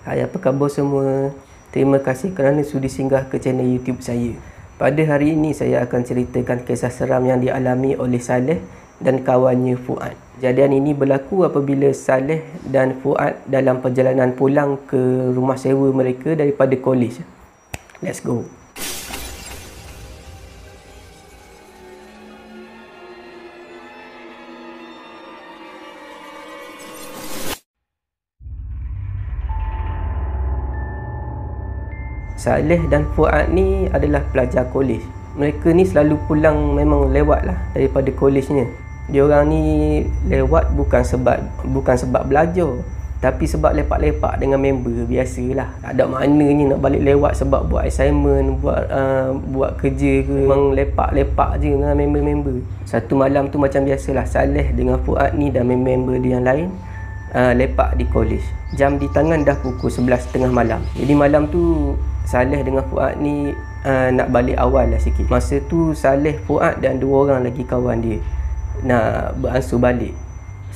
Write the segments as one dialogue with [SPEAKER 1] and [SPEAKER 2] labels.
[SPEAKER 1] Hai, apa khabar semua? Terima kasih kerana sudi singgah ke channel YouTube saya. Pada hari ini saya akan ceritakan kisah seram yang dialami oleh Saleh dan kawannya Fuad. Kejadian ini berlaku apabila Saleh dan Fuad dalam perjalanan pulang ke rumah sewa mereka daripada kolej. Let's go. Saleh dan Fuad ni adalah pelajar kolej. Mereka ni selalu pulang memang lewat lah daripada kolejnya. Diorang ni lewat bukan sebab belajar, tapi sebab lepak-lepak dengan member biasalah. Tak ada maknanya nak balik lewat sebab buat assignment, buat kerja ke. Memang lepak-lepak je dengan member-member. Satu malam tu macam biasalah, Saleh dengan Fuad ni dan member dia yang lain lepak di kolej. Jam di tangan dah pukul 11.30 malam. Jadi malam tu Saleh dengan Fuad ni nak balik awal lah sikit. Masa tu Saleh, Fuad dan dua orang lagi kawan dia nak beransur balik.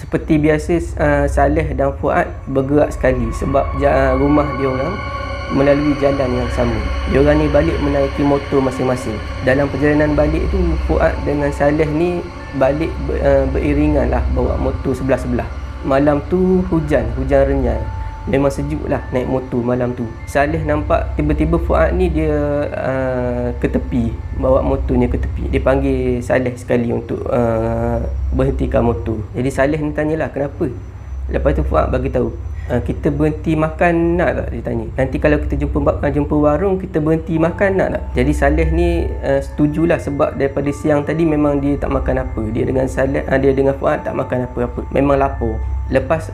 [SPEAKER 1] Seperti biasa, Saleh dan Fuad bergerak sekali sebab rumah dia orang melalui jalan yang sama. Dia orang ni balik menaiki motor masing-masing. Dalam perjalanan balik tu, Fuad dengan Saleh ni balik beriringan lah, bawa motor sebelah-sebelah. Malam tu hujan renyai. Memang sejuk lah naik motor malam tu. Saleh nampak tiba-tiba Fuad ni dia ke tepi, bawa motornya ke tepi. Dia panggil Saleh sekali untuk berhentikan motor. Jadi Saleh ni tanyalah kenapa. Lepas tu Fuad bagi tahu, kita berhenti makan nak tak, dia tanya. Nanti kalau kita jumpa warung, kita berhenti makan nak tak. Jadi Saleh ni setujulah sebab daripada siang tadi memang dia tak makan apa. Dia dengan Fuad tak makan apa-apa. Memang lapar. Lepas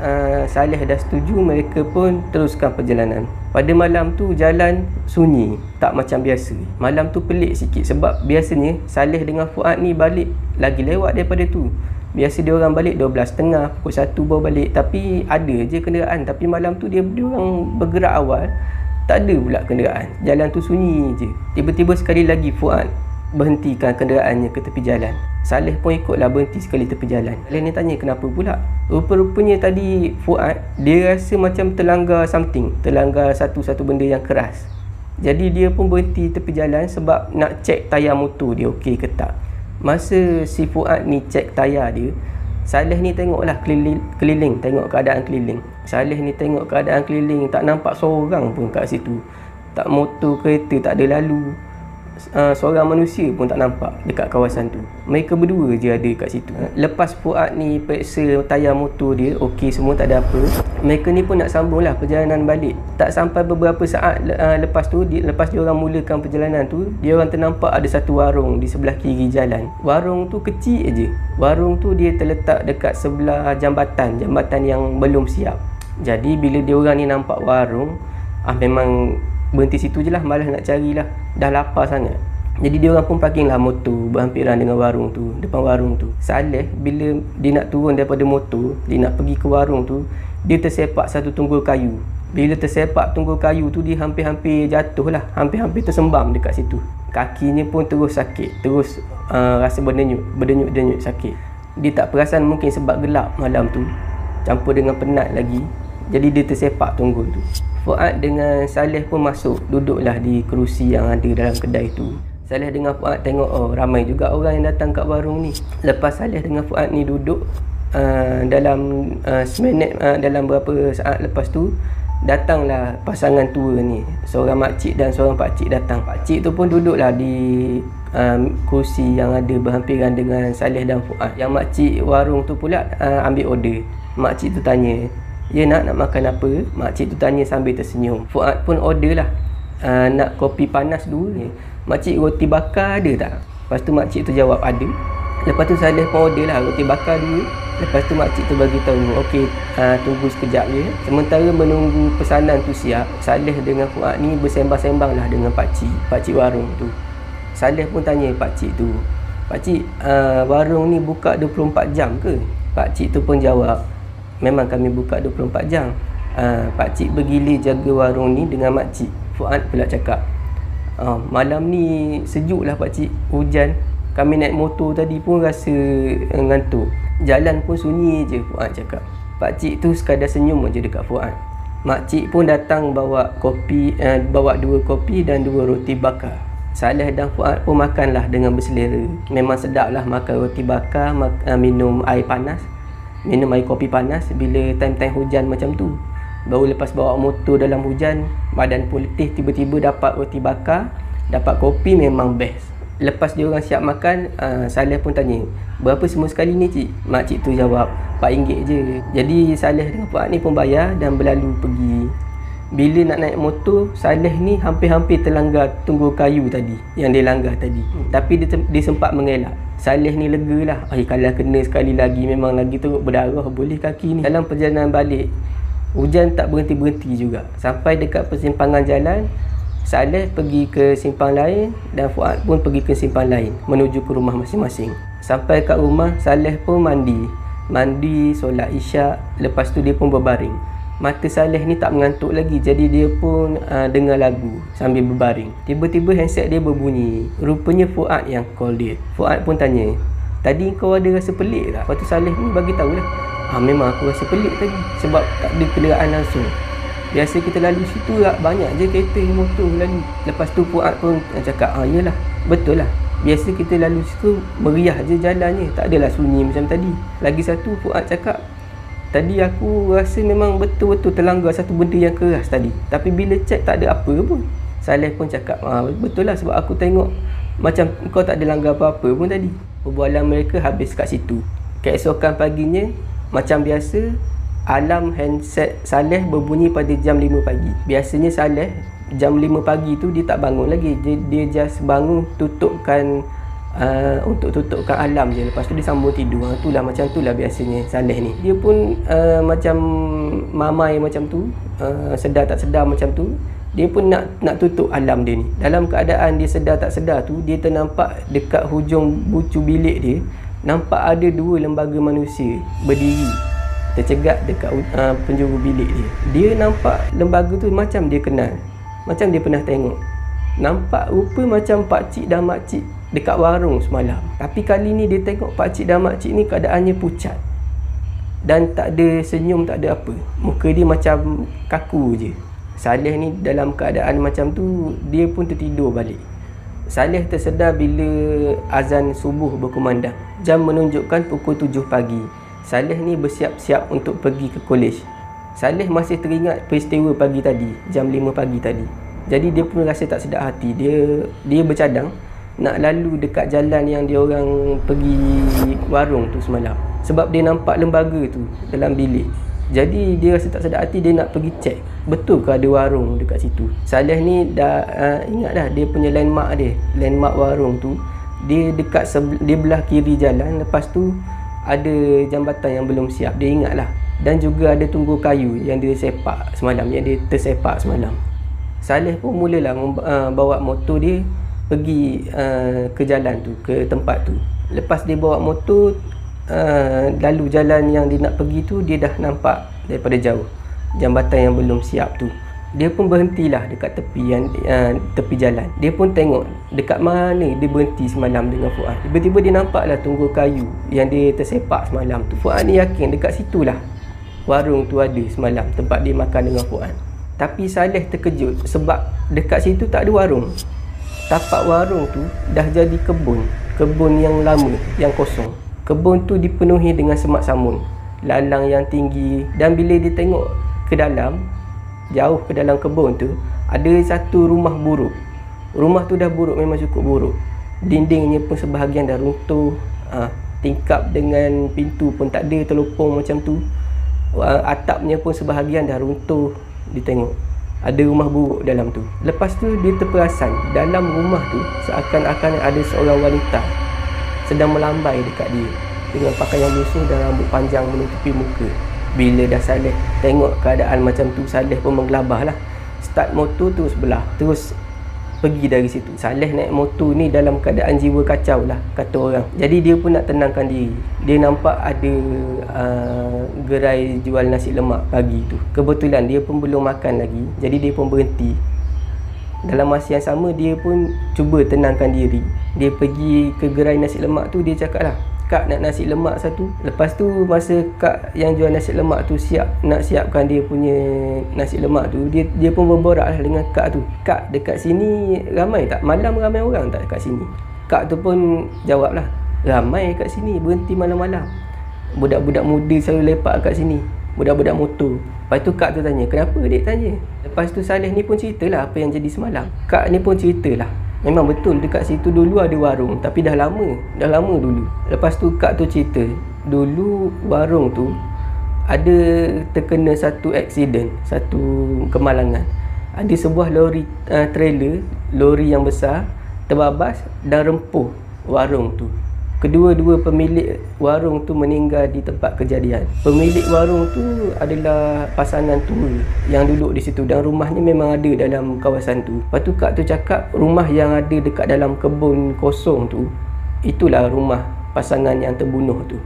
[SPEAKER 1] Saleh dah setuju, mereka pun teruskan perjalanan. Pada malam tu jalan sunyi, tak macam biasa. Malam tu pelik sikit sebab biasanya Saleh dengan Fuad ni balik lagi lewat daripada tu. Biasa dia orang balik 12.30, pukul 1 baru balik. Tapi ada je kenderaan. Tapi malam tu dia orang bergerak awal, tak ada pula kenderaan. Jalan tu sunyi je. Tiba-tiba sekali lagi Fuad berhentikan kenderaannya ke tepi jalan. Saleh pun ikutlah berhenti sekali tepi jalan. Saleh ni tanya kenapa pula. Rupa-rupanya tadi Fuad dia rasa macam terlanggar something, terlanggar satu benda yang keras. Jadi dia pun berhenti tepi jalan sebab nak cek tayar motor dia okey ke tak. Masa si Fuad ni cek tayar dia, Saleh ni tengoklah keliling, tengok keadaan keliling. Saleh ni tengok keadaan keliling, tak nampak seorang pun kat situ. Tak motor, kereta tak ada lalu. Seorang manusia pun tak nampak dekat kawasan tu. Mereka berdua je ada kat situ. Lepas Fuad ni periksa tayar motor dia, okey semua, tak ada apa. Mereka ni pun nak sambung lah perjalanan balik. Tak sampai beberapa saat lepas dia orang mulakan perjalanan tu, dia orang ternampak ada satu warung di sebelah kiri jalan. Warung tu kecil je. Warung tu dia terletak dekat sebelah jambatan yang belum siap. Jadi bila dia orang ni nampak warung, memang berhenti situ je lah, malas nak carilah. Dah lapar sangat. Jadi dia orang pun parking lah motor berhampiran dengan warung tu, depan warung tu. Saleh bila dia nak turun daripada motor, dia nak pergi ke warung tu, dia tersepak satu tunggul kayu. Bila tersepak tunggul kayu tu, dia hampir-hampir jatuh lah, hampir-hampir tersembam dekat situ. Kakinya pun terus sakit, terus rasa berdenyut sakit. Dia tak perasan mungkin sebab gelap malam tu, campur dengan penat lagi. Jadi dia tersepak tunggul tu. Fuad dengan Saleh pun masuk, duduklah di kerusi yang ada dalam kedai tu. Saleh dengan Fuad tengok, ramai juga orang yang datang kat warung ni. Lepas Saleh dengan Fuad ni duduk, dalam seminit, dalam berapa saat lepas tu, datanglah pasangan tua ni. Seorang makcik dan seorang pakcik datang. Pakcik tu pun duduklah di kerusi yang ada berhampiran dengan Saleh dan Fuad. Yang makcik warung tu pula ambil order. Makcik tu tanya, "Ya nak makan apa?" Makcik tu tanya sambil tersenyum. Fuad pun order lah, nak kopi panas dulu. "Makcik, roti bakar ada tak?" Lepas tu makcik tu jawab ada. Lepas tu Saleh pun order lah roti bakar dulu. Lepas tu makcik tu bagi tahu, "Okey, tunggu sekejap je." Sementara menunggu pesanan tu siap, Saleh dengan Fuad ni bersembang-sembang lah dengan pakcik warung tu. Saleh pun tanya pakcik tu, "Pakcik, warung ni buka 24 jam ke?" Pakcik tu pun jawab, "Memang kami buka 24 jam. Pakcik bergilir jaga warung ni dengan makcik." Fuad pula cakap, "Malam ni sejuk lah pakcik, hujan. Kami naik motor tadi pun rasa ngantuk. Jalan pun sunyi je." Fuad cakap. Pakcik tu sekadar senyum je dekat Fuad. Makcik pun datang bawa kopi, bawa 2 kopi dan 2 roti bakar. Saleh dan Fuad pun makanlah dengan berselera. Memang sedap lah makan roti bakar, minum air panas, minum air kopi panas bila time-time hujan macam tu. Baru lepas bawa motor dalam hujan, badan pun letih, tiba-tiba dapat roti bakar, dapat kopi, memang best. Lepas dia orang siap makan, Saleh pun tanya, berapa semua sekali ni cik? Makcik tu jawab, RM4 je. Jadi Saleh dengan Fuad ni pun bayar dan berlalu pergi. Bila nak naik motor, Saleh ni hampir-hampir terlanggar tunggul kayu tadi, yang dia langgar tadi. Tapi dia sempat mengelak. Saleh ni lega lah. Kalau kena sekali lagi, memang lagi teruk berdarah, boleh kaki ni. Dalam perjalanan balik, hujan tak berhenti-berhenti juga. Sampai dekat persimpangan jalan, Saleh pergi ke simpang lain dan Fuad pun pergi ke simpang lain menuju ke rumah masing-masing. Sampai kat rumah, Saleh pun mandi, solat isyak. Lepas tu dia pun berbaring. Mata Saleh ni tak mengantuk lagi, jadi dia pun dengar lagu sambil berbaring. Tiba-tiba handset dia berbunyi. Rupanya Fuad yang call dia. Fuad pun tanya, tadi kau ada rasa pelik tak? Lepas tu Saleh ni bagi tahulah, memang aku rasa pelik tadi sebab tak ada kenderaan langsung. Biasa kita lalu situ banyak je kereta motor lalu. Lepas tu Fuad pun cakap, yelah, betul lah. Biasa kita lalu situ meriah je jalannya, tak adalah sunyi macam tadi. Lagi satu, Fuad cakap, tadi aku rasa memang betul-betul terlanggar satu benda yang keras tadi. Tapi bila cek tak ada apa pun. Saleh pun cakap, betul lah sebab aku tengok macam kau tak ada langgar apa-apa pun tadi. Perbualan mereka habis kat situ. Keesokan paginya, macam biasa, alarm handset Saleh berbunyi pada jam 5 pagi. Biasanya Saleh jam 5 pagi tu dia tak bangun lagi. Dia just bangun untuk tutupkan alarm je. Lepas tu dia sambung tidur. Macam itulah biasanya Saleh ni. Dia pun macam mamai macam tu, sedar tak sedar macam tu. Dia pun nak tutup alarm dia ni. Dalam keadaan dia sedar tak sedar tu, dia ternampak dekat hujung bucu bilik dia, nampak ada 2 lembaga manusia berdiri tercegat dekat penjuru bilik dia. Dia nampak lembaga tu macam dia kenal, macam dia pernah tengok. Nampak rupa macam pakcik dan makcik dekat warung semalam. Tapi kali ni dia tengok pakcik dan makcik ni keadaannya pucat dan tak ada senyum, tak ada apa. Muka dia macam kaku je. Saleh ni dalam keadaan macam tu, dia pun tertidur balik. Saleh tersedar bila azan subuh berkumandang. Jam menunjukkan pukul 7 pagi. Saleh ni bersiap-siap untuk pergi ke kolej. Saleh masih teringat peristiwa pagi tadi, jam 5 pagi tadi. Jadi dia pun rasa tak sedap hati. Dia bercadang nak lalu dekat jalan yang dia orang pergi warung tu semalam. Sebab dia nampak lembaga tu dalam bilik. Jadi dia rasa tak sedap hati, dia nak pergi cek betul ke ada warung dekat situ. Saleh ni dah ingat dah dia punya landmark dia. Landmark warung tu dia dekat dia belah kiri jalan. Lepas tu ada jambatan yang belum siap, dia ingat lah. Dan juga ada tunggul kayu yang dia sepak semalam, yang dia tersepak semalam. Saleh pun mulalah bawa motor dia pergi ke jalan tu, ke tempat tu. Lepas dia bawa motor lalu jalan yang dia nak pergi tu, dia dah nampak daripada jauh jambatan yang belum siap tu. Dia pun berhentilah dekat tepi jalan. Dia pun tengok dekat mana dia berhenti semalam dengan Fuad. Tiba-tiba dia nampaklah tunggul kayu yang dia tersepak semalam tu. Fuad ni yakin dekat situlah warung tu ada semalam, tempat dia makan dengan Fuad. Tapi Saleh terkejut sebab dekat situ tak ada warung. Tapak warung tu dah jadi kebun yang lama, yang kosong. Kebun tu dipenuhi dengan semak samun, lalang yang tinggi. Dan bila dia tengok ke dalam, jauh ke dalam kebun tu, ada satu rumah buruk. Rumah tu dah buruk, memang cukup buruk. Dindingnya pun sebahagian dah runtuh, tingkap dengan pintu pun tak ada, terlopong macam tu. Atapnya pun sebahagian dah runtuh. Dia tengok ada rumah buruk dalam tu. Lepas tu dia terperasan dalam rumah tu seakan-akan ada seorang wanita sedang melambai dekat dia dengan pakaian lusuh dan rambut panjang menutupi muka. Bila dah Saleh tengok keadaan macam tu, Saleh pun menggelabah lah. Start motor terus belah, terus pergi dari situ. Saleh naik motor ni dalam keadaan jiwa kacau lah, kata orang. Jadi dia pun nak tenangkan diri. Dia nampak ada gerai jual nasi lemak pagi tu. Kebetulan dia pun belum makan lagi, jadi dia pun berhenti. Dalam masa yang sama, dia pun cuba tenangkan diri. Dia pergi ke gerai nasi lemak tu, dia cakap lah, Kak nak nasi lemak satu. Lepas tu masa kak yang jual nasi lemak tu siapkan dia punya nasi lemak tu, dia pun berborak lah dengan kak tu. Kak, dekat sini ramai tak? Malam ramai orang tak dekat sini? Kak tu pun jawab lah, ramai kat sini, berhenti malam-malam. Budak-budak muda selalu lepak kat sini, budak-budak motor. Lepas tu kak tu tanya, kenapa dek tanya? Lepas tu Saleh ni pun ceritalah apa yang jadi semalam. Kak ni pun ceritalah, memang betul dekat situ dulu ada warung, tapi dah lama dulu. Lepas tu kak tu cerita, dulu warung tu ada terkena satu aksiden, satu kemalangan. Ada sebuah lori trailer, lori yang besar terbabas dan rempuh warung tu. Kedua-dua pemilik warung tu meninggal di tempat kejadian. Pemilik warung tu adalah pasangan tua yang duduk di situ dan rumahnya memang ada dalam kawasan tu. Lepas tu kak tu cakap rumah yang ada dekat dalam kebun kosong tu, itulah rumah pasangan yang terbunuh tu.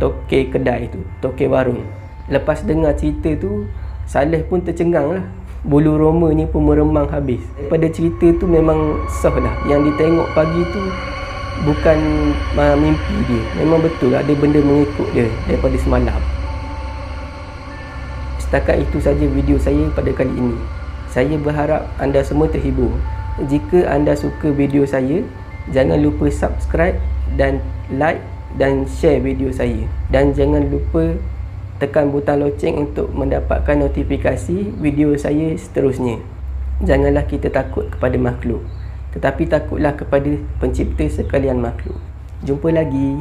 [SPEAKER 1] Tokek kedai tu, tokek warung. Lepas dengar cerita tu, Saleh pun tercengang lah. Bulu romanya pun meremang habis. Daripada cerita tu memang sah lah. Yang ditengok pagi tu bukan mimpi dia, memang betul ada benda mengikut dia daripada semalam. Setakat itu saja video saya pada kali ini. Saya berharap anda semua terhibur. Jika anda suka video saya, jangan lupa subscribe dan like dan share video saya. Dan jangan lupa tekan butang loceng untuk mendapatkan notifikasi video saya seterusnya. Janganlah kita takut kepada makhluk, tetapi takutlah kepada pencipta sekalian makhluk. Jumpa lagi.